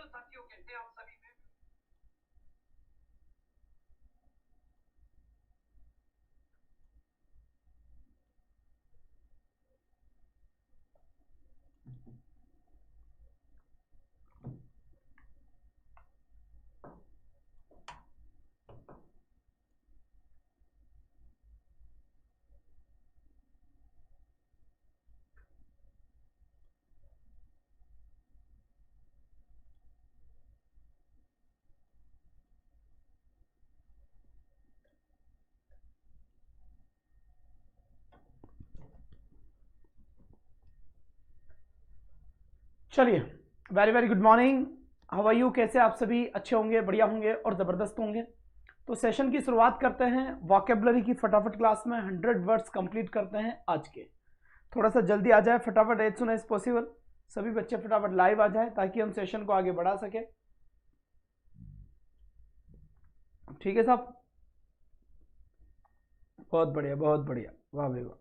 साथियों कैसे आप सभी में। चलिए, very very good morning. How are you, कैसे आप सभी? अच्छे होंगे, बढ़िया होंगे और ज़बरदस्त होंगे। तो सेशन की शुरुआत करते हैं वोकेबलरी की फटाफट क्लास में। 100 वर्ड्स कंप्लीट करते हैं आज के। थोड़ा सा जल्दी आ जाए फटाफट, एज सुन एज पॉसिबल। सभी बच्चे फटाफट लाइव आ जाएं ताकि हम सेशन को आगे बढ़ा सके। ठीक है साहब, बहुत बढ़िया बहुत बढ़िया, वाह भाई वाह।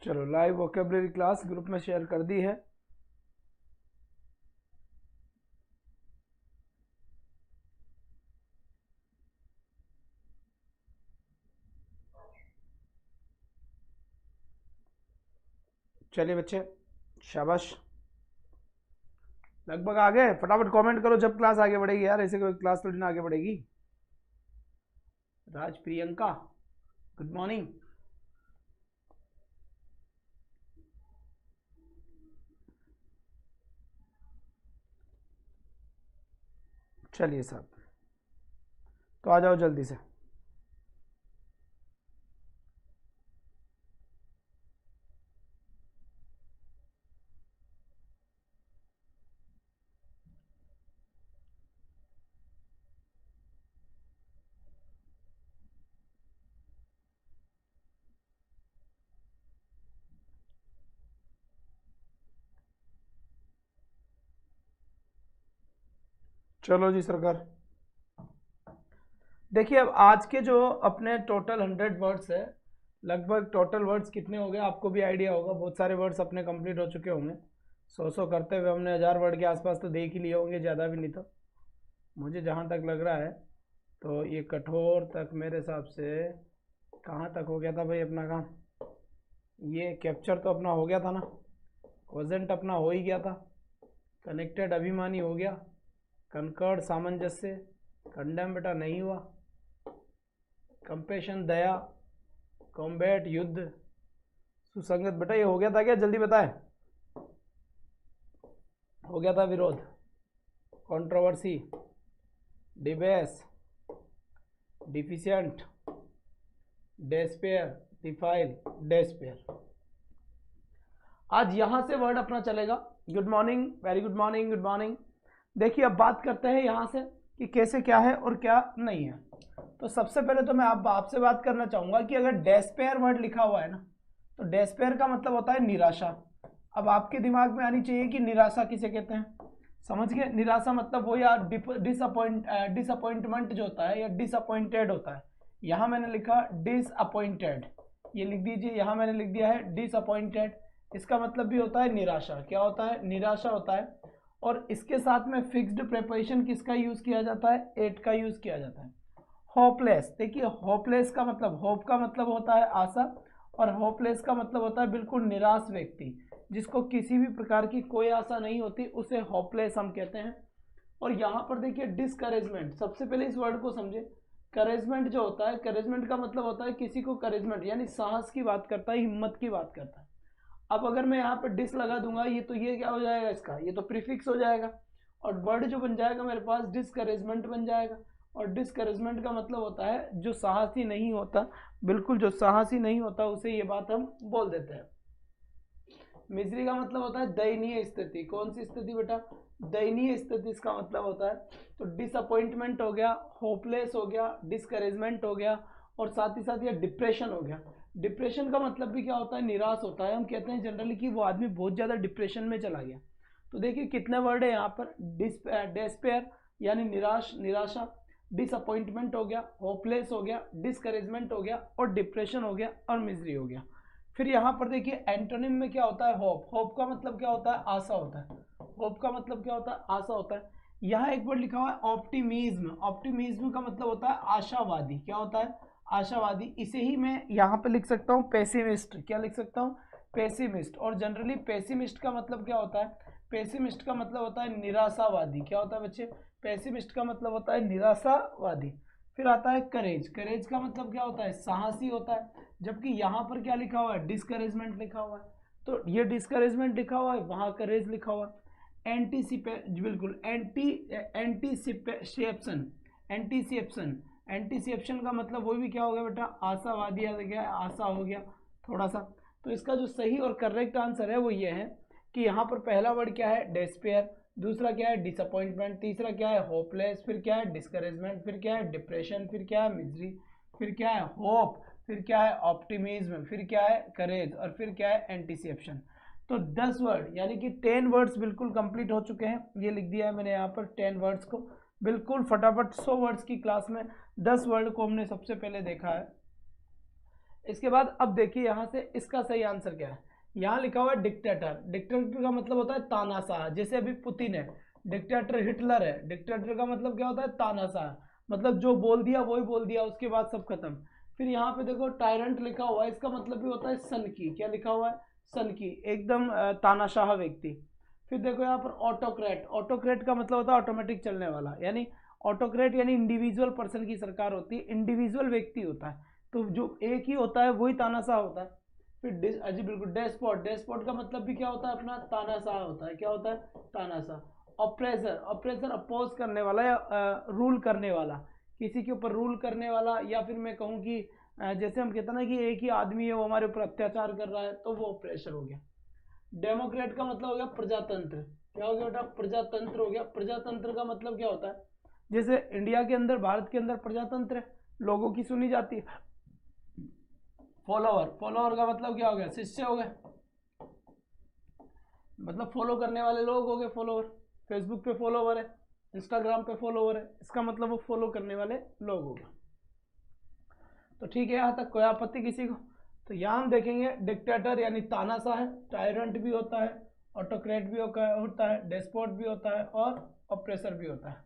चलो, लाइव वोकेबलरी क्लास ग्रुप में शेयर कर दी है। चलिए बच्चे, शाबाश, लगभग आ गए। फटाफट कमेंट करो जब क्लास आगे बढ़ेगी यार, ऐसे कोई क्लास थोड़ी ना आगे बढ़ेगी। राज प्रियंका, गुड मॉर्निंग। चलिए साहब, तो आ जाओ जल्दी से। चलो जी सरकार, देखिए अब आज के जो अपने टोटल 100 वर्ड्स है, लगभग टोटल वर्ड्स कितने हो गए आपको भी आइडिया होगा। बहुत सारे वर्ड्स अपने कंप्लीट हो चुके होंगे। 100 करते हुए हमने 1000 वर्ड के आसपास तो देख ही लिए होंगे, ज़्यादा भी नहीं। तो मुझे जहाँ तक लग रहा है तो ये कठोर तक मेरे हिसाब से कहाँ तक हो गया था भाई अपना काम। ये कैप्चर तो अपना हो गया था ना, कोजेंट अपना हो ही गया था, कनेक्टेड अभिमानी हो गया, कनकर्ड सामंजस्य, कंडेम बेटा नहीं हुआ, कंपेशन दया, कॉम्बैट युद्ध, सुसंगत बेटा ये हो गया था क्या? जल्दी बताए। हो गया था विरोध, controversy, debase, deficient, despair, defile, despair. आज यहां से वर्ड अपना चलेगा। Good morning, very good morning, good morning. देखिए अब बात करते हैं यहां से कि कैसे क्या है और क्या नहीं है। तो सबसे पहले तो मैं आपसे बात करना चाहूंगा कि अगर डेस्पेयर वर्ड लिखा हुआ है ना, तो डेस्पेयर का मतलब होता है निराशा। अब आपके दिमाग में आनी चाहिए कि निराशा किसे कहते हैं। समझ गए? निराशा मतलब वो या डिसअपॉइंटमेंट जो होता है या डिसअपॉइंटेड होता है। यहां मैंने लिखा डिसअपॉइंटेड, ये लिख दीजिए। यहां मैंने लिख दिया है डिसअपॉइंटेड। इसका मतलब भी होता है निराशा। क्या होता है? निराशा होता है। और इसके साथ में फिक्स्ड प्रेपोजिशन किसका यूज किया जाता है? एट का यूज किया जाता है। होपलेस, देखिए होपलेस का मतलब, होप का मतलब होता है आशा, और होपलेस का मतलब होता है बिल्कुल निराश व्यक्ति, जिसको किसी भी प्रकार की कोई आशा नहीं होती, उसे होपलेस हम कहते हैं। और यहाँ पर देखिए डिस्करेजमेंट, सबसे पहले इस वर्ड को समझे। करेजमेंट जो होता है, करेजमेंट का मतलब होता है किसी को करेजमेंट यानी साहस की बात करता है, हिम्मत की बात करता है। अब अगर मैं यहाँ पे डिस लगा दूंगा, ये तो ये क्या हो जाएगा इसका? ये तो प्रीफिक्स हो जाएगा, और वर्ड जो बन जाएगा मेरे पास डिस्करेजमेंट बन जाएगा। और डिस्करेजमेंट का मतलब होता है जो साहसी नहीं होता, बिल्कुल जो साहसी नहीं होता उसे ये बात हम बोल देते हैं। मिजरी का मतलब होता है दयनीय स्थिति। कौन सी स्थिति बेटा? दयनीय स्थिति इसका मतलब होता है। तो डिसअपॉइंटमेंट हो गया, होपलेस हो गया, डिस्करेजमेंट हो गया, और साथ ही साथ ये डिप्रेशन हो गया। डिप्रेशन का मतलब भी क्या होता है, निराश होता है। हम कहते हैं जनरली कि वो आदमी बहुत ज़्यादा डिप्रेशन में चला गया। तो देखिए कितने वर्ड है यहाँ पर, डेस्पेयर यानी निराशा, डिसअपॉइंटमेंट हो गया, होपलेस हो गया, डिस्करेजमेंट हो गया, और डिप्रेशन हो गया, और मिजरी हो गया। फिर यहाँ पर देखिए एंटोनिम में क्या होता है, होप। होप का मतलब क्या होता है, आशा होता है। होप का मतलब क्या होता है, आशा होता है। यहाँ एक वर्ड लिखा हुआ है ऑप्टिमिज्म। ऑप्टिमिज्म का मतलब होता है आशावादी। क्या होता है, आशावादी। इसे ही मैं यहाँ पे लिख सकता हूँ पेसिमिस्ट। क्या लिख सकता हूँ, पेसिमिस्ट। और जनरली पेसिमिस्ट का मतलब क्या होता है, पेसिमिस्ट का मतलब होता है निराशावादी। क्या होता है बच्चे, पेसिमिस्ट का मतलब होता है निराशावादी। फिर आता है करेज। करेज का मतलब क्या होता है, साहसी होता है। जबकि यहाँ पर क्या लिखा हुआ है, डिस्करेजमेंट लिखा हुआ है। तो ये डिस्करेजमेंट लिखा हुआ है, वहाँ करेज लिखा हुआ है। बिल्कुल एंटीसिपेशन। एंटीसिपेशन का मतलब वही भी क्या हो गया बेटा, आशावादी आ गया, आशा हो गया थोड़ा सा। तो इसका जो सही और करेक्ट आंसर है वो ये है कि यहाँ पर पहला वर्ड क्या है, डेस्पेयर, दूसरा क्या है डिसअपॉइंटमेंट, तीसरा क्या है होपलेस, फिर क्या है डिस्करेजमेंट, फिर क्या है डिप्रेशन, फिर क्या है मिजरी, फिर क्या है होप, फिर क्या है ऑप्टिमिज्म, फिर क्या है करेज, और फिर क्या है एंटीसिपेशन। तो 10 वर्ड यानी कि 10 वर्ड्स बिल्कुल कंप्लीट हो चुके हैं। ये लिख दिया है मैंने यहाँ पर 10 वर्ड्स को बिल्कुल फटाफट। 100 वर्ड्स की क्लास में 10 वर्ड को हमने सबसे पहले देखा है। इसके बाद अब देखिए यहाँ से इसका सही आंसर क्या है। यहाँ लिखा हुआ है डिक्टेटर। डिक्टेटर का मतलब होता है तानाशाह। जैसे अभी पुतिन है, डिक्टेटर हिटलर है। डिक्टेटर का मतलब क्या होता है, तानाशाह, मतलब जो बोल दिया वही बोल दिया, उसके बाद सब खत्म। फिर यहाँ पे देखो टायरेंट लिखा हुआ है, इसका मतलब भी होता है सन की। क्या लिखा हुआ है, सन की, एकदम तानाशाह व्यक्ति। फिर देखो यहाँ पर ऑटोक्रेट। ऑटोक्रेट का मतलब होता है ऑटोमेटिक चलने वाला, यानी ऑटोक्रेट यानी इंडिविजुअल पर्सन की सरकार होती है, इंडिविजुअल व्यक्ति होता है। तो जो एक ही होता है वही तानाशाह होता है। फिर अजी बिल्कुल डेस्पोट। डेस्पोट का मतलब भी क्या होता है अपना, तानाशाह होता है। क्या होता है, तानाशाह। ऑप्रेसर। ऑप्रेसर अपोज करने वाला या रूल करने वाला, किसी के ऊपर रूल करने वाला। या फिर मैं कहूँ कि जैसे हम कहते हैं ना कि एक ही आदमी है वो हमारे ऊपर अत्याचार कर रहा है, तो वो ऑप्रेसर हो गया। डेमोक्रेट का मतलब हो गया प्रजातंत्र। क्या हो गया बेटा, प्रजातंत्र हो गया। प्रजातंत्र का मतलब क्या होता है, जैसे इंडिया के अंदर, भारत के अंदर प्रजातंत्र है, लोगों की सुनी जाती है। फॉलोअर। फॉलोअर का मतलब क्या हो गया, शिष्य हो गए, मतलब फॉलो करने वाले लोग हो गए फॉलोअर। फेसबुक पे फॉलोअर है, इंस्टाग्राम पे फॉलोअर है, इसका मतलब वो फॉलो करने वाले लोग हो गए। तो ठीक है, यहाँ तक कोई आपत्ति किसी को। तो यहाँ हम देखेंगे डिक्टेटर यानी तानाशाह है, टायरेंट भी होता है, ऑटोक्रेट भी होता है, डेस्पोट भी होता है, और ऑप्रेसर भी होता है।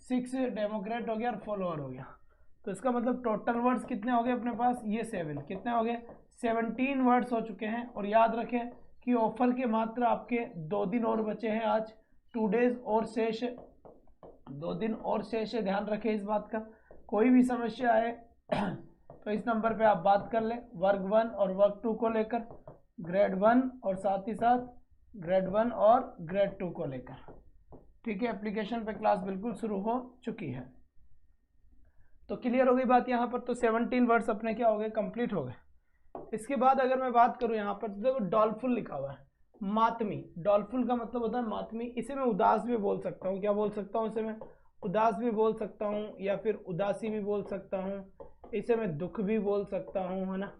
6 डेमोक्रेट हो गया और फॉलोअर हो गया। तो इसका मतलब टोटल वर्ड्स कितने हो गए अपने पास, ये 7 कितने हो गए, 17 वर्ड्स हो चुके हैं। और याद रखें कि ऑफर के मात्र आपके 2 दिन और बचे हैं। आज 2 डेज और शेष है, 2 दिन और शेष है, ध्यान रखें इस बात का। कोई भी समस्या आए तो इस नंबर पे आप बात कर लें, वर्ग 1 और वर्ग 2 को लेकर, ग्रेड 1 और साथ ही साथ ग्रेड 1 और ग्रेड 2 को लेकर। ठीक है, एप्लीकेशन पे क्लास बिल्कुल शुरू हो चुकी है। तो क्लियर हो गई बात यहाँ पर। तो 17 वर्ड्स अपने क्या हो गए, कंप्लीट हो गए। इसके बाद अगर मैं बात करूँ यहाँ पर, तो देखो डॉलफुल लिखा हुआ है, मातमी। डॉलफुल का मतलब होता है मातमी। इसे मैं उदास भी बोल सकता हूँ। क्या बोल सकता हूँ इसे मैं, उदास भी बोल सकता हूँ, या फिर उदासी भी बोल सकता हूँ, इसे मैं दुख भी बोल सकता हूँ, है ना।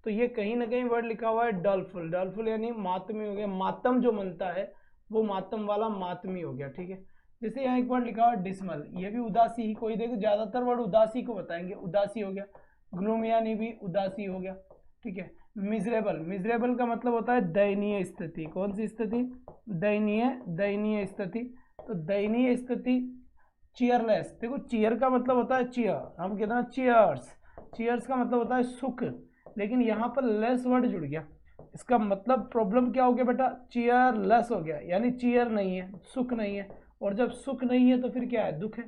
तो ये कहीं ना कहीं वर्ड लिखा हुआ है डॉलफुल। डॉलफुल यानी मातमी हो गया, मातम जो मनता है वो मातम वाला मातमी हो गया। ठीक है, जैसे यहाँ एक वर्ड लिखा हुआ डिसमल, ये भी उदासी ही। कोई देखो ज्यादातर वर्ड उदासी को बताएंगे, उदासी हो गया। ग्लूम यानी भी उदासी हो गया। ठीक है, मिजरेबल। मिजरेबल का मतलब होता है दयनीय स्थिति। कौन सी स्थिति, दयनीय स्थिति। तो दयनीय स्थिति। चीयरलेस, देखो चीयर का मतलब होता है चीयर, हम कहते हैं चीयर्स। चीयर्स का मतलब होता है सुख, लेकिन यहाँ पर लेस वर्ड जुड़ गया। इसका मतलब प्रॉब्लम क्या हो गया बेटा, चीयरलेस हो गया, यानी चीयर नहीं है, सुख नहीं है। और जब सुख नहीं है तो फिर क्या है, दुख है।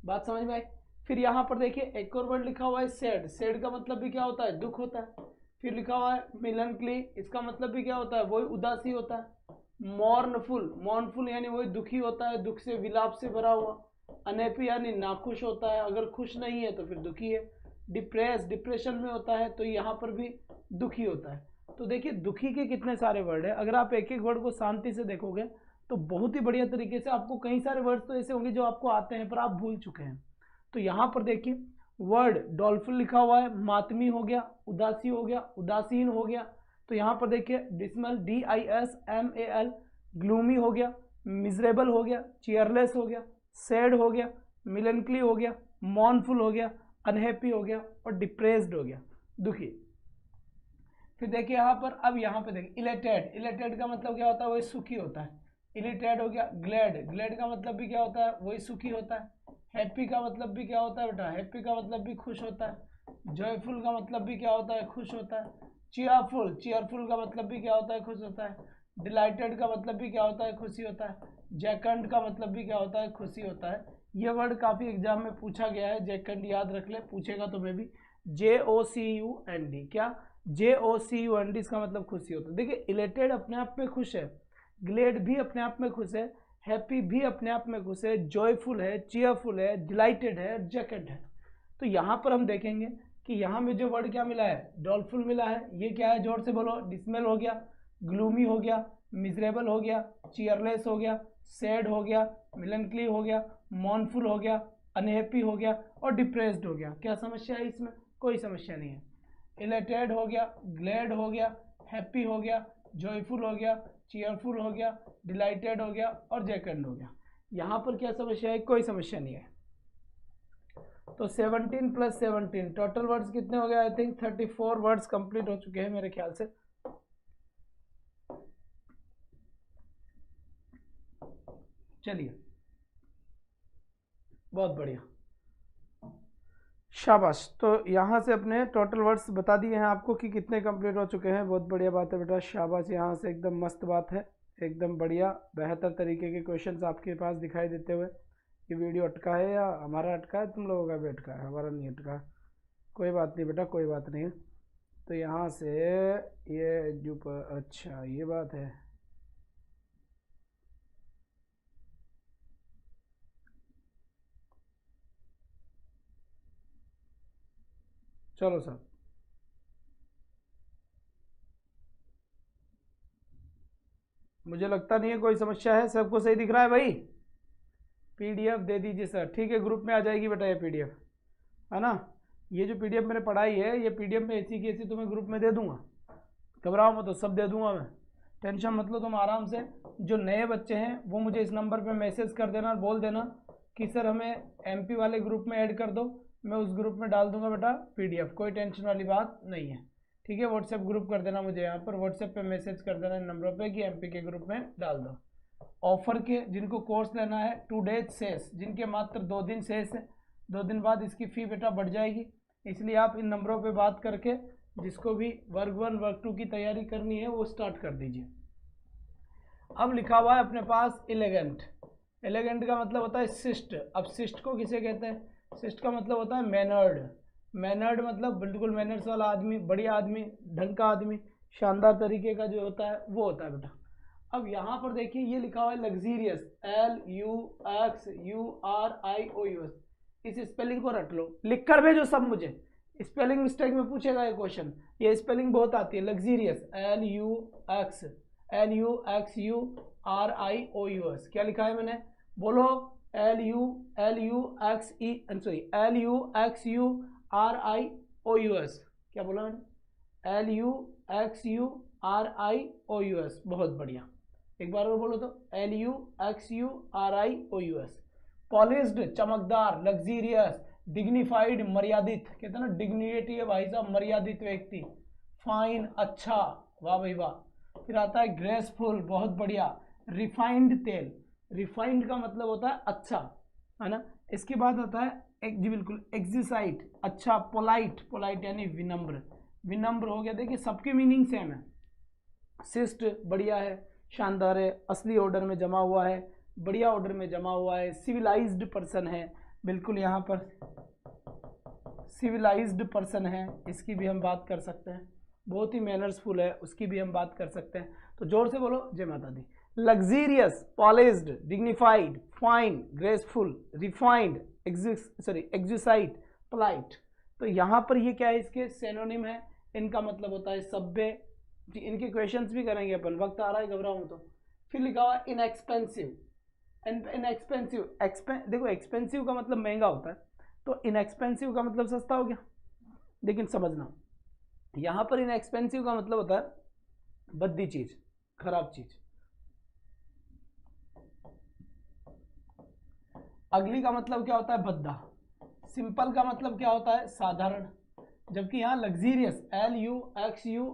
बात समझ में आई। फिर यहाँ पर देखिए एक और वर्ड लिखा हुआ है सैड। सैड का मतलब भी क्या होता है, दुख होता है। फिर लिखा हुआ है मिलनकली, इसका मतलब भी क्या होता है, वही उदासी होता है। मॉर्नफुल, मॉर्नफुल यानी वही दुखी होता है, दुख से, विलाप से भरा हुआ। अनहैप्पी यानी नाखुश होता है, अगर खुश नहीं है तो फिर दुखी है। डिप्रेस, डिप्रेशन में होता है, तो यहाँ पर भी दुखी होता है। तो देखिए दुखी के कितने सारे वर्ड है। अगर आप एक एक वर्ड को शांति से देखोगे तो बहुत ही बढ़िया तरीके से आपको कई सारे वर्ड्स तो ऐसे होंगे जो आपको आते हैं पर आप भूल चुके हैं। तो यहाँ पर देखिए वर्ड डॉल्फुल लिखा हुआ है, मातमी हो गया, उदासी हो गया, उदासीन हो गया। तो यहाँ पर देखिए डिसमल DISMAL, ग्लूमी हो गया, मिजरेबल हो गया, चेयरलेस हो गया, सैड हो गया, मिलनकली हो गया, मॉर्नफुल हो गया, अनहैप्पी हो गया और डिप्रेस्ड हो गया, दुखी। फिर देखिए यहाँ पर, अब यहाँ पे देखिए इलेटेड, इलेटेड का मतलब क्या होता है, वही सुखी होता है। इलिटेड हो गया। ग्लैड, ग्लैड का मतलब भी क्या होता है, वही सुखी होता है। हैप्पी का मतलब भी क्या होता है बेटा, हैप्पी का मतलब भी खुश होता है। जॉयफुल का मतलब भी क्या होता है, खुश होता है। चीयरफुल, चीयरफुल का मतलब भी क्या होता है, खुश होता है। डिलाइटेड का मतलब भी क्या होता है, खुशी होता है। जैकंड का मतलब भी क्या होता है, खुशी होता है। ये वर्ड काफी एग्जाम में पूछा गया है, जैकंड याद रख ले, पूछेगा तो मैं भी। JOCUND, क्या JOCUND, इसका मतलब खुशी होता है। देखिए इलेटेड अपने आप में खुश है, ग्लेड भी अपने आप में खुश है, हैप्पी भी अपने आप में खुश है, जॉयफुल है, चीयरफुल है, डिलाइटेड है, जैकेट है। तो यहाँ पर हम देखेंगे कि यहाँ में जो वर्ड क्या मिला है, डॉल्फुल मिला है। ये क्या है, जोर से बोलो, डिसमेल हो गया, ग्लूमी हो गया, मिजरेबल हो गया, चीयरलेस हो गया, सैड हो गया, मिलनकली हो गया, मॉर्नफुल हो गया, अनहैप्पी हो गया और डिप्रेस्ड हो गया। क्या समस्या है इसमें, कोई समस्या नहीं है। इलेटेड हो गया, ग्लैड हो गया, हैप्पी हो गया, जॉयफुल हो गया, चीयरफुल हो गया, डिलाइटेड हो गया और जैकेंड हो गया। यहाँ पर क्या समस्या है, कोई समस्या नहीं है। तो 17 + 17 टोटल वर्ड्स कितने हो गए, आई थिंक 34 वर्ड्स कंप्लीट हो चुके हैं मेरे ख्याल से। चलिए बहुत बढ़िया, शाबाश। तो यहाँ से अपने टोटल वर्ड्स बता दिए हैं आपको कि कितने कंप्लीट हो चुके हैं। बहुत बढ़िया बात है बेटा, शाबाश। यहाँ से एकदम मस्त बात है, एकदम बढ़िया, बेहतर तरीके के क्वेश्चंस आपके पास दिखाई देते हुए। ये वीडियो अटका है या हमारा अटका है, तुम लोगों का भी अटका है, हमारा नहीं अटका। कोई बात नहीं बेटा, कोई बात नहीं। तो यहाँ से ये जो अच्छा ये बात है, चलो सर। मुझे लगता नहीं है कोई समस्या है, सबको सही दिख रहा है भाई। PDF दे दीजिए सर, ठीक है, ग्रुप में आ जाएगी बेटा ये PDF, है ना। ये जो PDF मैंने पढ़ाई है, ये PDF में ऐसी की ऐसी तुम्हें ग्रुप में दे दूंगा, घबराओ मत, तो सब दे दूंगा मैं, टेंशन मत लो तुम आराम से। जो नए बच्चे हैं वो मुझे इस नंबर पे मैसेज कर देना और बोल देना कि सर हमें MP वाले ग्रुप में ऐड कर दो, मैं उस ग्रुप में डाल दूंगा बेटा PDF, कोई टेंशन वाली बात नहीं है, ठीक है। व्हाट्सएप ग्रुप कर देना मुझे, यहाँ पर व्हाट्सएप पे मैसेज कर देना इन नंबरों पे कि MP के ग्रुप में डाल दो। ऑफर के जिनको कोर्स लेना है 2 डेज शेष, जिनके मात्र 2 दिन शेष है, 2 दिन बाद इसकी फ़ी बेटा बढ़ जाएगी, इसलिए आप इन नंबरों पे बात करके जिसको भी वर्ग 1 वर्ग 2 की तैयारी करनी है वो स्टार्ट कर दीजिए। अब लिखा हुआ है अपने पास एलिगेंट, एलिगेंट का मतलब होता है शिष्ट। अब शिष्ट को किसे कहते हैं, शिष्ट का मतलब होता है मैनर्ड, मैनर्ड मतलब बिल्कुल मैनर्स वाला आदमी, बढ़िया आदमी, ढंग का आदमी, शानदार तरीके का जो होता है वो होता है बेटा। अब यहाँ पर देखिए ये लिखा हुआ है लग्जीरियस, LUXURIOUS, इस स्पेलिंग को रट लो, लिख कर भेजो सब मुझे, स्पेलिंग मिस्टेक में पूछेगा ये क्वेश्चन, ये स्पेलिंग बहुत आती है। लग्जीरियस LUXURIOUS, क्या लिखा है मैंने, बोलो, LUXURIOUS, क्या बोला मैंने, LUXURIOUS, बहुत बढ़िया, एक बार और बोलो तो, LUXURIOUS। पॉलिश्ड चमकदार, लग्जीरियस, डिग्निफाइड मर्यादित, कहते हैं ना डिग्निटी है भाई साहब, मर्यादित व्यक्ति। फाइन अच्छा, वाह भाई वाह। फिर आता है ग्रेसफुल, बहुत बढ़िया। रिफाइंड तेल, रिफाइंड का मतलब होता है अच्छा, है ना। इसके बाद आता है जी बिल्कुल एक्जिसाइट, अच्छा। पोलाइट, पोलाइट यानी विनम्र, विनम्र हो गया। देखिए सबकी मीनिंग सेम है। शिष्ट बढ़िया है, शानदार है, असली ऑर्डर में जमा हुआ है, बढ़िया ऑर्डर में जमा हुआ है। सिविलाइज्ड पर्सन है, बिल्कुल यहाँ पर सिविलाइज्ड पर्सन है, इसकी भी हम बात कर सकते हैं। बहुत ही मैनर्सफुल है, उसकी भी हम बात कर सकते हैं। तो जोर से बोलो जय माता दी। Luxurious, polished, dignified, fine, graceful, refined, exquisite, polite. तो यहाँ पर ये क्या है, इसके सिनोनिम है, इनका मतलब होता है सभ्य। इनके क्वेश्चंस भी करेंगे अपन, वक्त आ रहा है, घबराओ मत। तो फिर लिखा हुआ इनएक्सपेंसिव, इनएक्सपेंसिव, देखो एक्सपेंसिव का मतलब महंगा होता है, तो इनएक्सपेंसिव का मतलब सस्ता हो गया। लेकिन समझना, यहां पर इनएक्सपेंसिव का मतलब होता है भद्दी चीज, खराब चीज। अगली का मतलब क्या होता है? भद्दा। सिंपल का मतलब क्या होता है? साधारण। जबकि यहाँ लग्जीरियस, LUXURIOUS,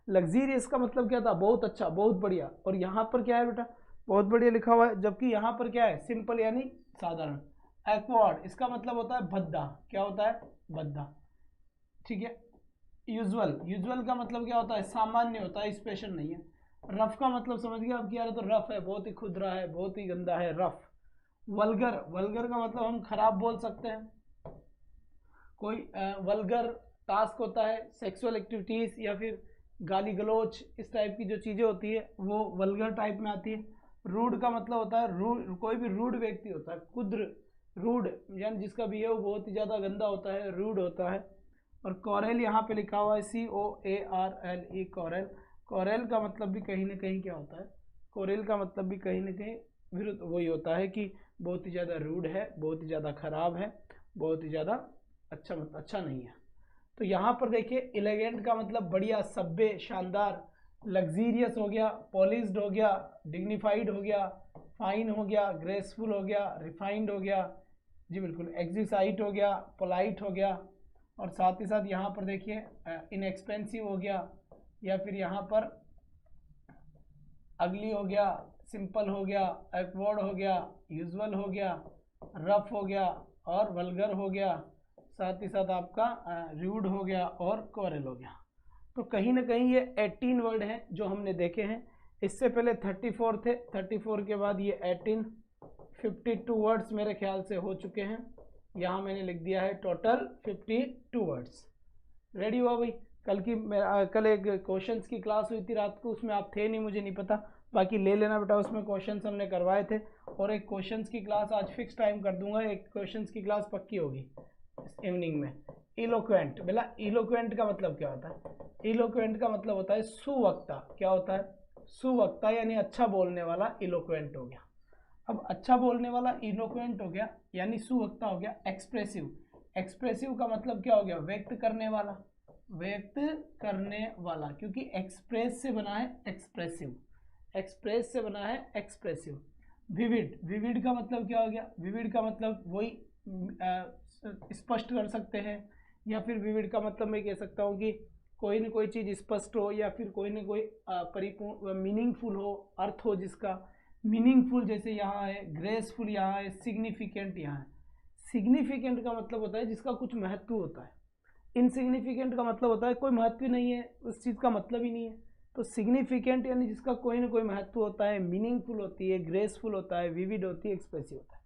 लग्जीरियस का मतलब क्या था? बहुत अच्छा, बहुत बढ़िया। और यहाँ पर क्या है बेटा? बहुत बढ़िया लिखा हुआ है। जबकि यहाँ पर क्या है? सिंपल यानी साधारण। एक्वार्ड, इसका मतलब होता है भद्दा। क्या होता है? भद्दा। ठीक है। यूजुअल, यूजुअल का मतलब क्या होता है? सामान्य होता है, स्पेशल नहीं है। रफ का मतलब समझ गया अब? क्या है? तो रफ है, बहुत ही खुदरा है, बहुत ही गंदा है, रफ। वल्गर, वल्गर का मतलब हम खराब बोल सकते हैं। कोई वल्गर टास्क होता है, सेक्सुअल एक्टिविटीज या फिर गाली गलोच, इस टाइप की जो चीज़ें होती है वो वल्गर टाइप में आती है। रूड का मतलब होता है रूड, कोई भी रूड व्यक्ति होता है, कुद्र, रूड यानी जिसका बिहेव बहुत ही ज़्यादा गंदा होता है, रूड होता है। और कॉरेल यहाँ पे लिखा हुआ है COARLE, कॉरेल। कॉरेल का मतलब भी कहीं ना कहीं क्या होता है? कोरेल का मतलब भी कहीं ना कहीं विरुद्ध वही होता है कि बहुत ही ज़्यादा रूड है, बहुत ही ज़्यादा खराब है, बहुत ही ज़्यादा अच्छा, मतलब अच्छा नहीं है। तो यहाँ पर देखिए, एलिगेंट का मतलब बढ़िया, सभ्य, शानदार। लग्जीरियस हो गया, पॉलिश्ड हो गया, डिग्निफाइड हो गया, फाइन हो गया, ग्रेसफुल हो गया, रिफाइंड हो गया, जी बिल्कुल, एक्जिसाइट हो गया, पोलाइट हो गया। और साथ ही साथ यहाँ पर देखिए इनएक्सपेंसिव हो गया, या फिर यहाँ पर अगली हो गया, सिंपल हो गया, एक्वर्ड हो गया, यूजुअल हो गया, रफ हो गया और वल्गर हो गया। साथ ही साथ आपका रूड हो गया और कोरल हो गया। तो कहीं ना कहीं ये 18 वर्ड हैं जो हमने देखे हैं। इससे पहले 34 थे, 34 के बाद ये 18, 52 वर्ड्स मेरे ख्याल से हो चुके हैं। यहाँ मैंने लिख दिया है टोटल 52 वर्ड्स। रेडी हुआ भाई? कल एक क्वेश्चंस की क्लास हुई थी रात को, उसमें आप थे नहीं, मुझे नहीं पता, बाकी ले लेना बेटा, उसमें क्वेश्चंस हमने करवाए थे। और एक क्वेश्चंस की क्लास आज फिक्स टाइम कर दूंगा, एक क्वेश्चंस की क्लास पक्की होगी इवनिंग में। इलोक्वेंट, बेला इलोक्वेंट का मतलब क्या होता है? इलोक्वेंट का मतलब होता है सुवक्ता। क्या होता है? सुवक्ता, यानी अच्छा बोलने वाला इलोक्वेंट हो गया। अब अच्छा बोलने वाला इलोक्वेंट हो गया, यानी सुवक्ता हो गया। एक्सप्रेसिव, एक्सप्रेसिव का मतलब क्या हो गया? व्यक्त करने वाला, व्यक्त करने वाला, क्योंकि एक्सप्रेस से बना है एक्सप्रेसिव, एक्सप्रेस से बना है एक्सप्रेसिव। विविड, विविड का मतलब क्या हो गया? विविड का मतलब वही स्पष्ट कर सकते हैं, या फिर विविड का मतलब मैं कह सकता हूँ कि कोई न कोई चीज़ स्पष्ट हो, या फिर कोई न कोई परिपूर्ण, मीनिंगफुल हो, अर्थ हो जिसका। मीनिंगफुल जैसे यहाँ है, ग्रेसफुल यहाँ है, सिग्निफिकेंट यहाँ है। सिग्निफिकेंट का मतलब होता है जिसका कुछ महत्व होता है। इनसिग्निफिकेंट का मतलब होता है कोई महत्व नहीं है, उस चीज़ का मतलब ही नहीं है। तो सिग्निफिकेंट यानी जिसका कोई ना कोई महत्व होता है, मीनिंगफुल होती है, ग्रेसफुल होता है, विविड होती है, एक्सप्रेसिव होता है।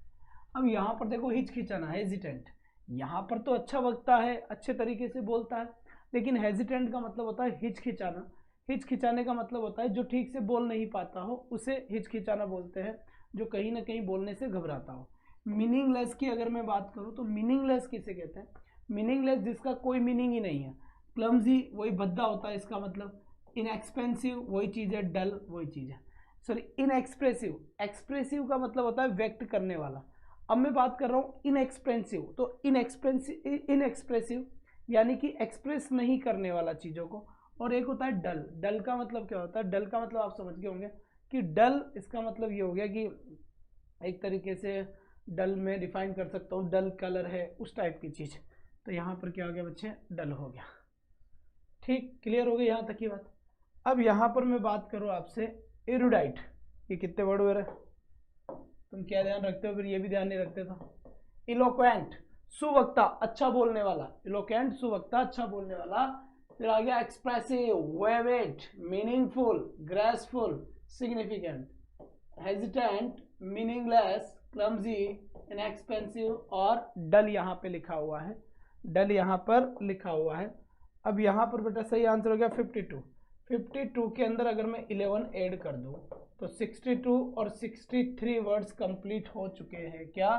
अब यहाँ पर देखो हिचकिचाना, हेजिटेंट, यहाँ पर तो अच्छा वक्ता है, अच्छे तरीके से बोलता है, लेकिन हेजिटेंट का मतलब होता है हिचकिचाना। हिचकिचाने का मतलब होता है जो ठीक से बोल नहीं पाता हो उसे हिचकिचाना बोलते हैं, जो कहीं ना कहीं बोलने से घबराता हो। मीनिंगलेस की अगर मैं बात करूँ तो मीनिंगलेस किसे कहते हैं? मीनिंगलेस जिसका कोई मीनिंग ही नहीं है। क्लमजी वही भद्दा होता है इसका मतलब। इनएक्सपेंसिव वही चीज़ है, डल वही चीज़ है। सॉरी, इनएक्सप्रेसिव, एक्सप्रेसिव का मतलब होता है व्यक्त करने वाला। अब मैं बात कर रहा हूँ इनएक्सपेंसिव, तो इनएक्सप्रेसिव यानी कि एक्सप्रेस नहीं करने वाला चीज़ों को। और एक होता है डल, डल का मतलब क्या होता है? डल का मतलब आप समझ गए होंगे कि डल, इसका मतलब ये हो गया कि एक तरीके से डल में डिफाइन कर सकता हूँ, डल कलर है, उस टाइप की चीज़। तो यहाँ पर क्या हो गया बच्चे? डल हो गया। ठीक, क्लियर हो गई यहाँ तक की बात। अब यहाँ पर मैं बात करूँ आपसे एरुडाइट, ये कितने वर्ड हुए रहे? तुम क्या ध्यान रखते हो? फिर ये भी ध्यान नहीं रखते तो। इलोक्वेंट, सुवक्ता, अच्छा बोलने वाला। इलोक्वेंट, सुवक्ता, अच्छा बोलने वाला। फिर आ गया expressive, velvet, meaningful, graceful, significant. Hesitant, meaningless, clumsy, inexpensive और डल यहाँ पे लिखा हुआ है, डल यहाँ पर लिखा हुआ है। अब यहाँ पर बेटा सही आंसर हो गया 52। 52 के अंदर अगर मैं 11 ऐड कर दूँ तो 62 और 63 वर्ड्स कंप्लीट हो चुके हैं। क्या?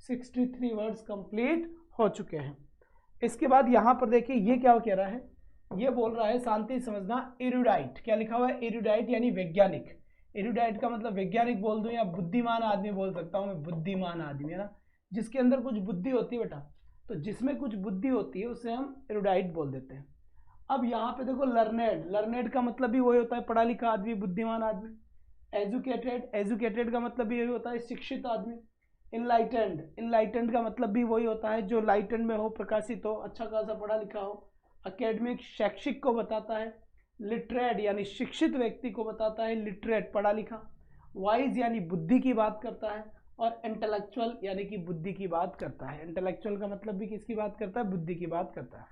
63 वर्ड्स कंप्लीट हो चुके हैं। इसके बाद यहाँ पर देखिए ये क्या कह रहा है? ये बोल रहा है, शांति समझना, एरुडाइट। क्या लिखा हुआ है? एरुडाइट यानी वैज्ञानिक। एरुडाइट का मतलब वैज्ञानिक बोल दूं या बुद्धिमान आदमी बोल सकता हूं मैं, बुद्धिमान आदमी है ना। जिसके अंदर कुछ बुद्धि होती है बेटा, तो जिसमें कुछ बुद्धि होती है उसे हम एरुडाइट बोल देते हैं। अब यहाँ पे देखो लर्नेड, लर्नेड का मतलब भी वही होता है पढ़ा लिखा आदमी, बुद्धिमान आदमी। एजुकेटेड, एजुकेटेड का मतलब भी यही होता है शिक्षित आदमी। इनलाइटेंड, इनलाइटेंड का मतलब भी वही होता है जो लाइटेंड में हो, प्रकाशित हो, अच्छा खासा पढ़ा लिखा हो। अकेडमिक, शैक्षिक को बताता है। लिटरेट यानी शिक्षित व्यक्ति को बताता है, लिटरेट पढ़ा लिखा। वाइज यानी बुद्धि की बात करता है। और इंटेलेक्चुअल यानी कि बुद्धि की बात करता है। इंटेलेक्चुअल का मतलब भी किसकी बात करता है, बुद्धि की बात करता है।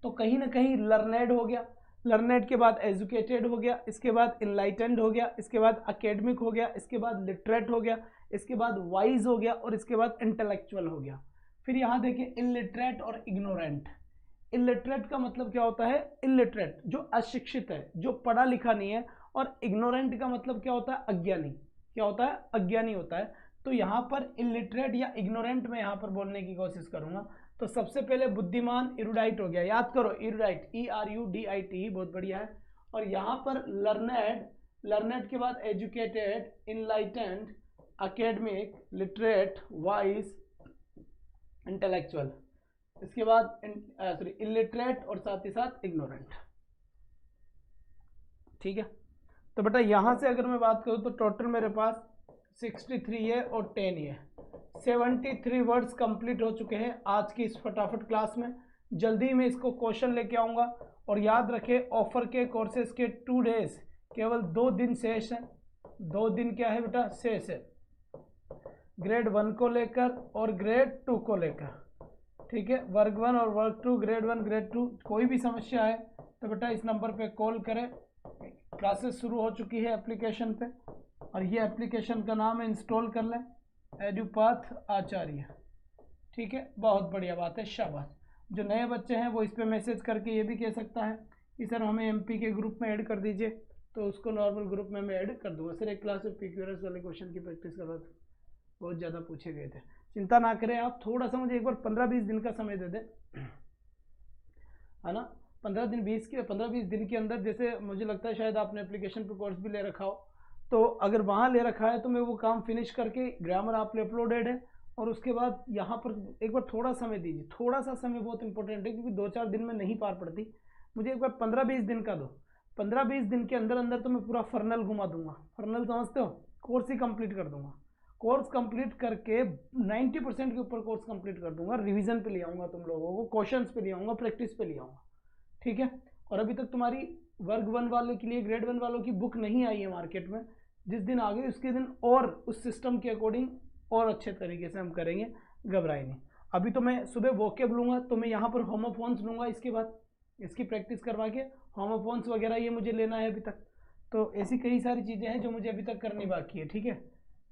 तो कहीं ना कहीं लर्नेड हो गया, लर्नेड के बाद एजुकेटेड हो गया, इसके बाद इनलाइटेंड हो गया, इसके बाद अकेडमिक हो गया, इसके बाद लिटरेट हो गया, इसके बाद वाइज हो गया और इसके बाद इंटेलेक्चुअल हो गया। फिर यहाँ देखिए इलिटरेट और इग्नोरेंट। इलिटरेट का मतलब क्या होता है, इलिटरेट जो अशिक्षित है, जो पढ़ा लिखा नहीं है। और इग्नोरेंट का मतलब क्या होता है, अज्ञानी। क्या होता है, अज्ञानी होता है। तो यहाँ पर इलिटरेट या इग्नोरेंट में यहाँ पर बोलने की कोशिश करूंगा। तो सबसे पहले बुद्धिमान इरुडाइट हो गया, याद करो इरुडाइट, ERUDIT, बहुत बढ़िया है। और यहाँ पर लर्नेड, लर्नेड के बाद educated, enlightened, academic, literate, wise, intellectual, इसके बाद सॉरी इलिटरेट और साथ ही साथ इग्नोरेंट। ठीक है, तो बेटा यहां से अगर मैं बात करूं तो टोटल मेरे पास 63 है और 10 है, 73 वर्ड्स कंप्लीट हो चुके हैं आज की इस फटाफट क्लास में। जल्दी मैं इसको क्वेश्चन लेके आऊंगा। और याद रखें ऑफर के कोर्सेज के 2 डेज, केवल 2 दिन शेष है। 2 दिन क्या है बेटा, शेष है, ग्रेड 1 को लेकर और ग्रेड 2 को लेकर। ठीक है, वर्ग 1 और वर्ग 2, ग्रेड 1 ग्रेड 2। कोई भी समस्या है तो बेटा इस नंबर पे कॉल करें। क्लासेस शुरू हो चुकी है एप्लीकेशन पे, और ये एप्लीकेशन का नाम है, इंस्टॉल कर लें, एडुपाथ आचार्य। ठीक है, बहुत बढ़िया बात है, शाबाश। जो नए बच्चे हैं वो इस पे मैसेज करके ये भी कह सकता है कि सर हमें MP के ग्रुप में ऐड कर दीजिए, तो उसको नॉर्मल ग्रुप में मैं ऐड कर दूंगा। सर एक क्लास में PQRS वाले क्वेश्चन की प्रैक्टिस कर रहा था, बहुत ज़्यादा पूछे गए थे। चिंता ना करें आप, थोड़ा सा मुझे एक बार 15-20 दिन का समय दे दें, है ना। 15-20 दिन के अंदर, जैसे मुझे लगता है शायद आपने एप्लीकेशन पे कोर्स भी ले रखा हो, तो अगर वहाँ ले रखा है तो मैं वो काम फिनिश करके, ग्रामर आप पे अपलोडेड है, और उसके बाद यहाँ पर एक बार थोड़ा समय दीजिए। थोड़ा सा समय बहुत इंपॉर्टेंट है, क्योंकि 2-4 दिन में नहीं पार पड़ती। मुझे एक बार 15-20 दिन का दो। 15-20 दिन के अंदर अंदर तो मैं पूरा फर्नल घुमा दूंगा। फर्नल समझते हो, कोर्स ही कंप्लीट कर दूंगा। कोर्स कंप्लीट करके 90% के ऊपर कोर्स कंप्लीट कर दूंगा। रिवीजन पे ले आऊंगा तुम लोगों को, क्वेश्चंस पे ले आऊंगा, प्रैक्टिस पे ले आऊंगा। ठीक है, और अभी तक तुम्हारी वर्ग 1 वाले के लिए, ग्रेड 1 वालों की बुक नहीं आई है मार्केट में। जिस दिन आ गई उसके दिन और उस सिस्टम के अकॉर्डिंग और अच्छे तरीके से हम करेंगे, घबराए नहीं। अभी तो मैं सुबह वोकेब लूंगा, तो मैं यहाँ पर होमोफोन्स लूंगा, इसके बाद इसकी प्रैक्टिस करवा के होमोफोन्स वगैरह ये मुझे लेना है अभी तक। तो ऐसी कई सारी चीज़ें हैं जो मुझे अभी तक करनी बाकी है। ठीक है,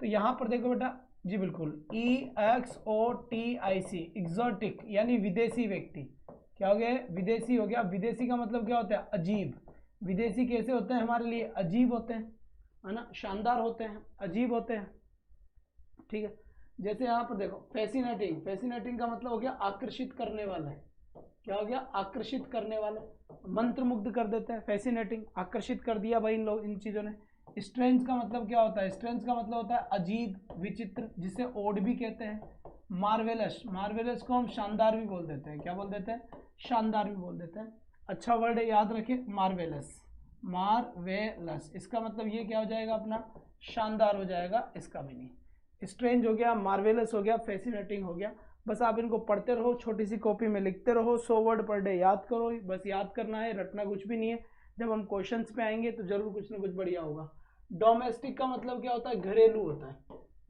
तो यहाँ पर देखो बेटा, जी बिल्कुल, EXOTIC, एग्जॉटिक यानी विदेशी व्यक्ति। क्या हो गया, विदेशी हो गया। विदेशी का मतलब क्या होता है, अजीब। विदेशी कैसे होते हैं हमारे लिए, अजीब होते हैं, है ना, शानदार होते हैं, अजीब होते हैं। ठीक है, जैसे यहाँ पर देखो फैसिनेटिंग, फैसिनेटिंग का मतलब हो गया आकर्षित करने वाला है। क्या हो गया, आकर्षित करने वाला, मंत्रमुग्ध कर देते हैं। फैसिनेटिंग, आकर्षित कर दिया भाई इन लोग, इन चीज़ों ने। स्ट्रेंज का मतलब क्या होता है, स्ट्रेंज का मतलब होता है अजीब, विचित्र, जिसे ओड भी कहते हैं। मार्वेलस, मार्वेलस को हम शानदार भी बोल देते हैं। क्या बोल देते हैं, शानदार भी बोल देते हैं। अच्छा वर्ड है, याद रखिए, मार्वेलस, मार्वेलस, इसका मतलब ये क्या हो जाएगा अपना, शानदार हो जाएगा इसका मीनिंग। स्ट्रेंज हो गया, मार्वेलस हो गया, फैसिनेटिंग हो गया। बस आप इनको पढ़ते रहो, छोटी सी कॉपी में लिखते रहो, 100 वर्ड पर डे याद करो। बस याद करना है, रटना कुछ भी नहीं है। जब हम क्वेश्चंस पे आएंगे तो जरूर कुछ ना कुछ बढ़िया होगा। डोमेस्टिक का मतलब क्या होता है, घरेलू होता है।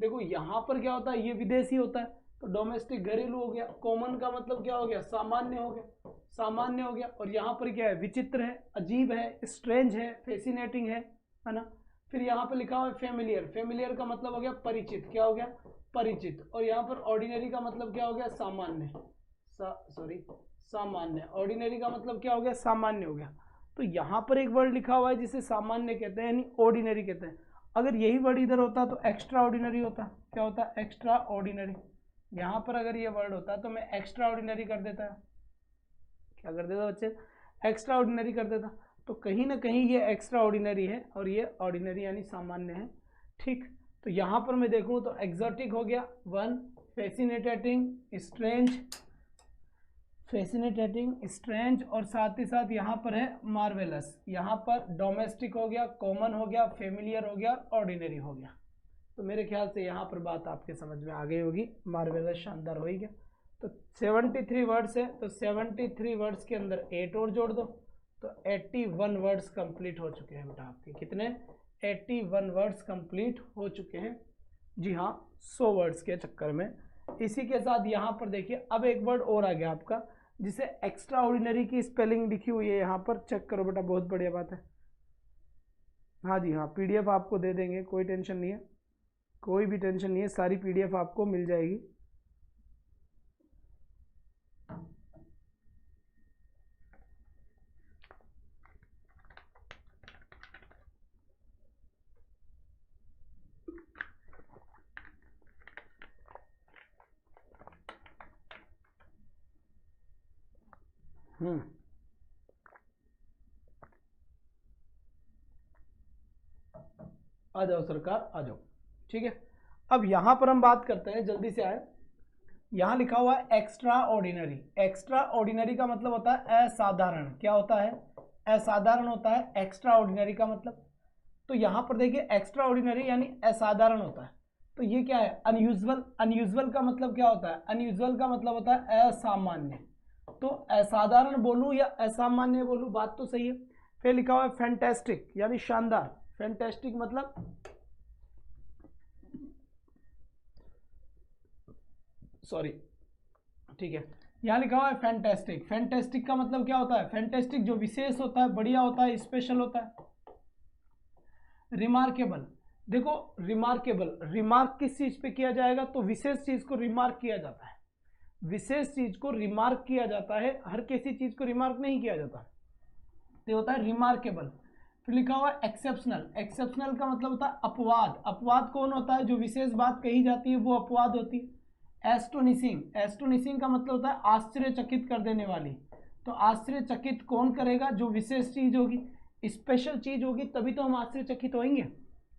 देखो यहाँ पर क्या होता है, ये विदेशी होता है, तो डोमेस्टिक घरेलू हो गया। कॉमन का मतलब क्या हो गया, सामान्य हो गया, सामान्य हो गया। और यहाँ पर क्या है, विचित्र है, अजीब है, स्ट्रेंज है, फैसिनेटिंग है ना। फिर यहाँ पे लिखा हुआ है फेमिलियर, फेमिलियर का मतलब हो गया परिचित। क्या हो गया, परिचित। और यहाँ पर ऑर्डिनरी का मतलब क्या हो गया, सामान्य, सॉरी सामान्य। ऑर्डिनरी का मतलब क्या हो गया, सामान्य हो गया। तो यहाँ पर एक वर्ड लिखा हुआ है जिसे सामान्य कहते हैं, यानी ऑर्डिनरी कहते हैं। अगर यही वर्ड इधर होता तो एक्स्ट्रा ऑर्डिनरी होता। क्या होता है, एक्स्ट्रा ऑर्डिनरी। यहाँ पर अगर ये वर्ड होता तो मैं एक्स्ट्रा ऑर्डिनरी कर देता। क्या कर देता बच्चे, एक्स्ट्रा ऑर्डिनरी कर देता। तो कहीं ना कहीं ये एक्स्ट्रा ऑर्डिनरी है और ये ऑर्डिनरी यानी सामान्य है। ठीक, तो तो यहाँ पर मैं देखूँ तो एक्सोटिक हो गया 1, फैसिनेटिंग, स्ट्रेंज और साथ ही साथ यहाँ पर है मार्वेलस। यहाँ पर डोमेस्टिक हो गया, कॉमन हो गया, फेमिलियर हो गया, ऑर्डिनरी हो गया। तो मेरे ख्याल से यहाँ पर बात आपके समझ में आ गई होगी। मार्वेलस शानदार हो ही गया। तो 73 वर्ड्स है, तो 73 वर्ड्स के अंदर 8 और जोड़ दो, तो 81 वर्ड्स कंप्लीट हो चुके हैं बेटा आपके। कितने? 81 वर्ड्स कंप्लीट हो चुके हैं। जी हाँ, 100 वर्ड्स के चक्कर में। इसी के साथ यहाँ पर देखिए अब एक वर्ड और आ गया आपका, जिसे एक्स्ट्रा ऑर्डिनरी की स्पेलिंग लिखी हुई है यहाँ पर, चेक करो बेटा, बहुत बढ़िया बात है। हाँ जी हाँ, पीडीएफ आपको दे देंगे, कोई टेंशन नहीं है, कोई भी टेंशन नहीं है, सारी पीडीएफ आपको मिल जाएगी। आ जाओ सरकार, आ जाओ। ठीक है, अब यहां पर हम बात करते हैं, जल्दी से आए। यहां लिखा हुआ है एक्स्ट्रा ऑर्डिनरी। एक्स्ट्रा ऑर्डिनरी का मतलब होता है असाधारण। क्या होता है? असाधारण होता है एक्स्ट्रा ऑर्डिनरी का मतलब। तो यहां पर देखिए एक्स्ट्रा ऑर्डिनरी यानी असाधारण होता है। तो ये क्या है? अनयूजुअल। अनयूजुअल का मतलब क्या होता है? अनयूजुअल का मतलब होता है असामान्य। तो असाधारण बोलूं या असामान्य बोलूं, बात तो सही है। फिर लिखा हुआ है फैंटास्टिक यानी शानदार। फैंटास्टिक मतलब सॉरी, ठीक है, यहां लिखा हुआ है फैंटास्टिक। फैंटास्टिक का मतलब क्या होता है? फैंटास्टिक जो विशेष होता है, बढ़िया होता है, स्पेशल होता है। रिमार्केबल, देखो रिमार्केबल, रिमार्क किस चीज पे किया जाएगा? तो विशेष चीज को रिमार्क किया जाता है। विशेष चीज को रिमार्क किया जाता है, हर किसी चीज को रिमार्क नहीं किया जाता। तो होता है रिमार्केबल। फिर लिखा हुआ है एक्सेप्शनल। एक्सेप्शनल का मतलब होता है अपवाद। अपवाद कौन होता है? जो विशेष बात कही जाती है वो अपवाद होती है। एस्टोनिशिंग। एस्टोनिशिंग का मतलब होता है आश्चर्यचकित कर देने वाली। तो आश्चर्यचकित कौन करेगा? जो विशेष चीज होगी, स्पेशल चीज होगी, तभी तो हम आश्चर्यचकित होंगे।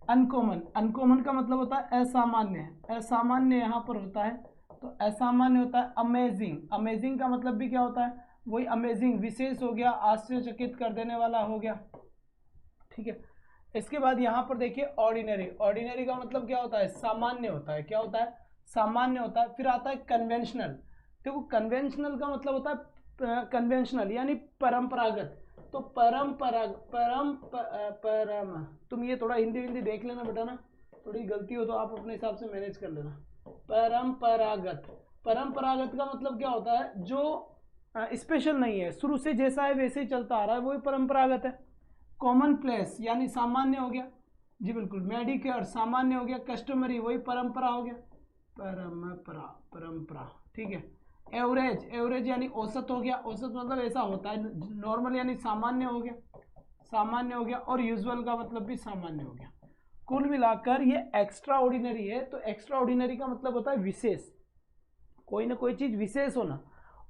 अनकॉमन। अनकॉमन का मतलब होता है असामान्य। असामान्य यहाँ पर होता है, तो असामान्य होता है अमेजिंग। अमेजिंग का मतलब भी क्या होता है? वही अमेजिंग, विशेष हो गया, आश्चर्यचकित कर देने वाला हो गया। ठीक है, इसके बाद यहाँ पर देखिए ऑर्डिनरी। ऑर्डिनरी का मतलब क्या होता है? सामान्य होता है। क्या होता है? सामान्य होता है। फिर आता है कन्वेंशनल। देखो कन्वेंशनल का मतलब होता है कन्वेंशनल यानी परंपरागत। तो तुम ये थोड़ा हिंदी देख लेना बेटा ना, थोड़ी गलती हो तो आप अपने हिसाब से मैनेज कर लेना। परंपरागत। परंपरागत का मतलब क्या होता है? जो स्पेशल नहीं है, शुरू से जैसा है वैसे ही चलता आ रहा है, वही परंपरागत है। कॉमन प्लेस यानी सामान्य हो गया, जी बिल्कुल। मेडिकेयर सामान्य हो गया। कस्टमरी वही परंपरा हो गया, परंपरा। ठीक है, एवरेज। एवरेज यानी औसत हो गया। औसत मतलब ऐसा होता है, नॉर्मल यानी सामान्य हो गया, सामान्य हो गया। और यूजुअल का मतलब भी सामान्य हो गया। कुल मिलाकर ये एक्स्ट्रा ऑर्डिनरी है। तो एक्स्ट्रा ऑर्डिनरी का मतलब होता है विशेष, कोई ना कोई चीज विशेष होना।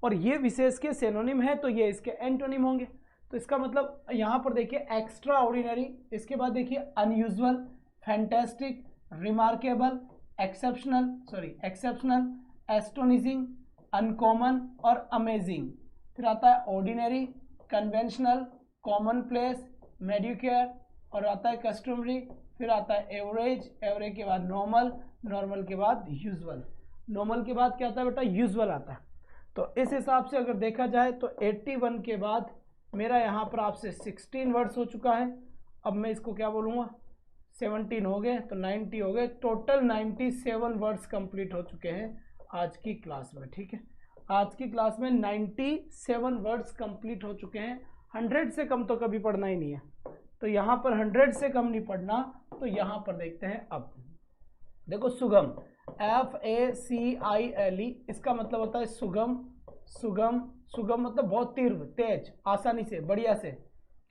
और ये विशेष के सिनोनिम है, तो ये इसके एंटोनिम होंगे। तो इसका मतलब यहां पर देखिए एक्स्ट्रा ऑर्डिनरी, इसके बाद देखिए unusual, fantastic, remarkable, exceptional, astonishing, uncommon और अमेजिंग। फिर आता है ordinary, conventional, common place, Medicare और आता है कस्टमरी। फिर आता है एवरेज, एवरेज के बाद नॉर्मल, नॉर्मल के बाद यूजुअल, नॉर्मल के बाद क्या आता है बेटा? यूजुअल आता है। तो इस हिसाब से अगर देखा जाए तो 81 के बाद मेरा यहाँ पर आपसे 16 वर्ड्स हो चुका है। अब मैं इसको क्या बोलूँगा? 17 हो गए तो 90 हो गए। टोटल 97 वर्ड्स कंप्लीट हो चुके हैं आज की क्लास में। ठीक है, आज की क्लास में 97 वर्ड्स कंप्लीट हो चुके हैं। 100 से कम तो कभी पढ़ना ही नहीं है, तो यहाँ पर 100 से कम नहीं पढ़ना। तो यहाँ पर देखते हैं। अब देखो सुगम, FACILE, इसका मतलब होता है सुगम। सुगम, सुगम मतलब बहुत तीव्र, तेज, आसानी से, बढ़िया से।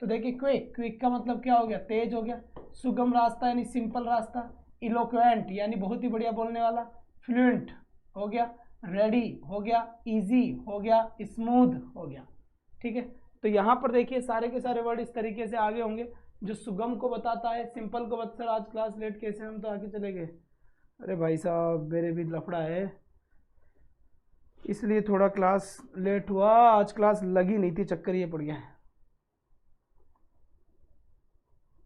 तो देखिए क्विक, क्विक का मतलब क्या हो गया? तेज हो गया। सुगम रास्ता यानी सिंपल रास्ता। इलोक्वेंट यानी बहुत ही बढ़िया बोलने वाला। फ्लुएंट हो गया। रेडी हो गया। इजी हो गया। स्मूथ हो गया। ठीक है, तो यहाँ पर देखिए सारे के सारे वर्ड इस तरीके से आगे होंगे। जो सुगम को बताता है, सिंपल को बता। सर आज क्लास लेट कैसे, हम तो आगे चले गए। अरे भाई साहब मेरे भी लफड़ा है, इसलिए थोड़ा क्लास लेट हुआ। आज क्लास लगी नहीं थी, चक्कर ये पड़ गया है।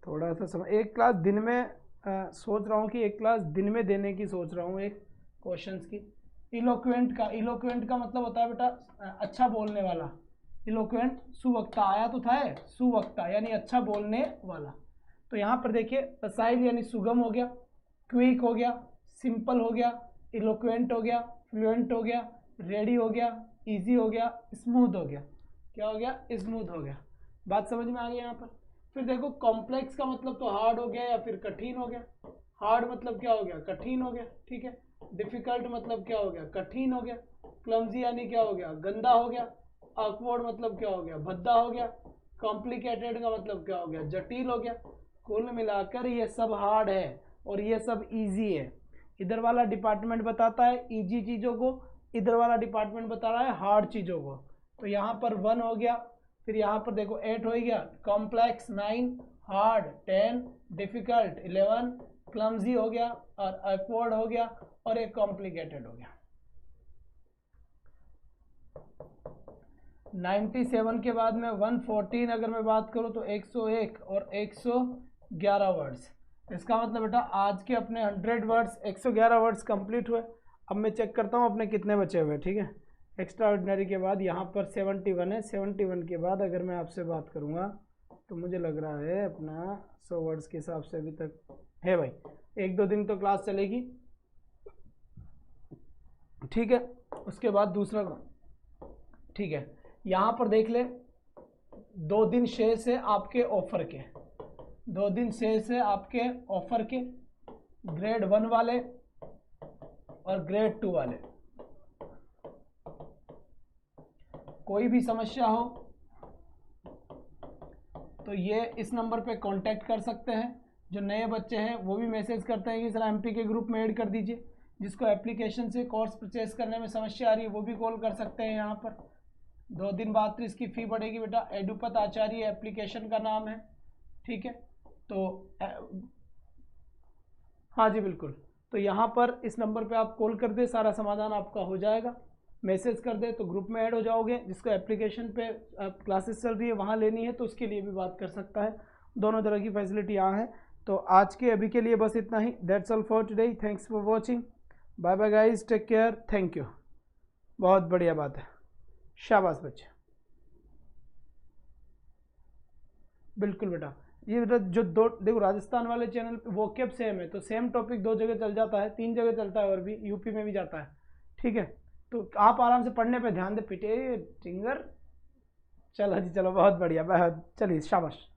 थोड़ा सा समय, एक क्लास दिन में सोच रहा हूँ कि एक क्लास दिन में देने की सोच रहा हूँ, एक क्वेश्चंस की। इलोक्वेंट का मतलब होता है बेटा अच्छा बोलने वाला। इलोक्वेंट सुवक्ता आया तो था, सुवक्ता यानी अच्छा बोलने वाला। तो यहाँ पर देखिए फसाइल यानी सुगम हो गया, क्विक हो गया, सिंपल हो गया, इलोक्वेंट हो गया, फ्लुएंट हो गया, रेडी हो गया, इजी हो गया, स्मूथ हो गया। क्या हो गया? स्मूथ हो गया। बात समझ में आ गई यहाँ पर। फिर देखो कॉम्प्लेक्स का मतलब तो हार्ड हो गया या फिर कठिन हो गया। हार्ड मतलब क्या हो गया? कठिन हो गया, ठीक है। डिफिकल्ट मतलब क्या हो गया? कठिन हो गया। क्लमजी यानी क्या हो गया? गंदा हो गया। ऑकवर्ड मतलब क्या हो गया? भद्दा हो गया। कॉम्प्लिकेटेड का मतलब क्या हो गया? जटिल हो गया। कुल मिलाकर ये सब हार्ड है और ये सब इजी है। इधर वाला डिपार्टमेंट बताता है इजी चीज़ों को, इधर वाला डिपार्टमेंट बता रहा है हार्ड चीज़ों को। तो यहाँ पर 1 हो गया, फिर यहाँ पर देखो 8 हो गया, कॉम्प्लेक्स 9, हार्ड 10, डिफिकल्ट 11, क्लमजी हो गया और ऑकवर्ड हो गया और एक कॉम्प्लिकेटेड हो गया। 97 के बाद में 114 अगर मैं बात करूँ तो 101 और 111 वर्ड्स। इसका मतलब बेटा आज के अपने 100 वर्ड्स 111 वर्ड्स कंप्लीट हुए। अब मैं चेक करता हूँ अपने कितने बचे हुए, ठीक है। एक्स्ट्रा ऑर्डिनरी के बाद यहाँ पर 71 है। 71 के बाद अगर मैं आपसे बात करूँगा तो मुझे लग रहा है अपना 100 वर्ड्स के हिसाब से अभी तक है भाई। 1-2 दिन तो क्लास चलेगी, ठीक है। उसके बाद दूसरा, ठीक है। यहाँ पर देख ले 2 दिन शेष है आपके ऑफर के, 2 दिन शेष है आपके ऑफर के, ग्रेड 1 वाले और ग्रेड 2 वाले। कोई भी समस्या हो तो ये इस नंबर पे कांटेक्ट कर सकते हैं। जो नए बच्चे हैं वो भी मैसेज करते हैं कि सर एमपी के ग्रुप में ऐड कर दीजिए। जिसको एप्लीकेशन से कोर्स परचेस करने में समस्या आ रही है वो भी कॉल कर सकते हैं। यहाँ पर 2 दिन बाद तो इसकी फ़ी पड़ेगी बेटा। एडुपत आचार्य एप्लीकेशन का नाम है, ठीक है। तो हाँ जी बिल्कुल। तो यहाँ पर इस नंबर पे आप कॉल कर दे, सारा समाधान आपका हो जाएगा। मैसेज कर दे तो ग्रुप में ऐड हो जाओगे। जिसको एप्लीकेशन पे क्लासेस चल रही है वहाँ लेनी है तो उसके लिए भी बात कर सकता है। दोनों तरह की फैसिलिटी यहाँ है। तो आज के अभी के लिए बस इतना ही। That's all for today. Thanks for watching. Bye bye guys, take care, thank you. बहुत बढ़िया बात है, शाबाश बच्चे। बिल्कुल बेटा, ये बेटा जो दो देखो राजस्थान वाले चैनल पे वोकेब सेम है तो सेम टॉपिक 2 जगह चल जाता है, 3 जगह चलता है और भी यूपी में भी जाता है, ठीक है। तो आप आराम से पढ़ने पे ध्यान दे, पिटे टिंगर। चलो जी चलो, बहुत बढ़िया, चलिए शाबाश।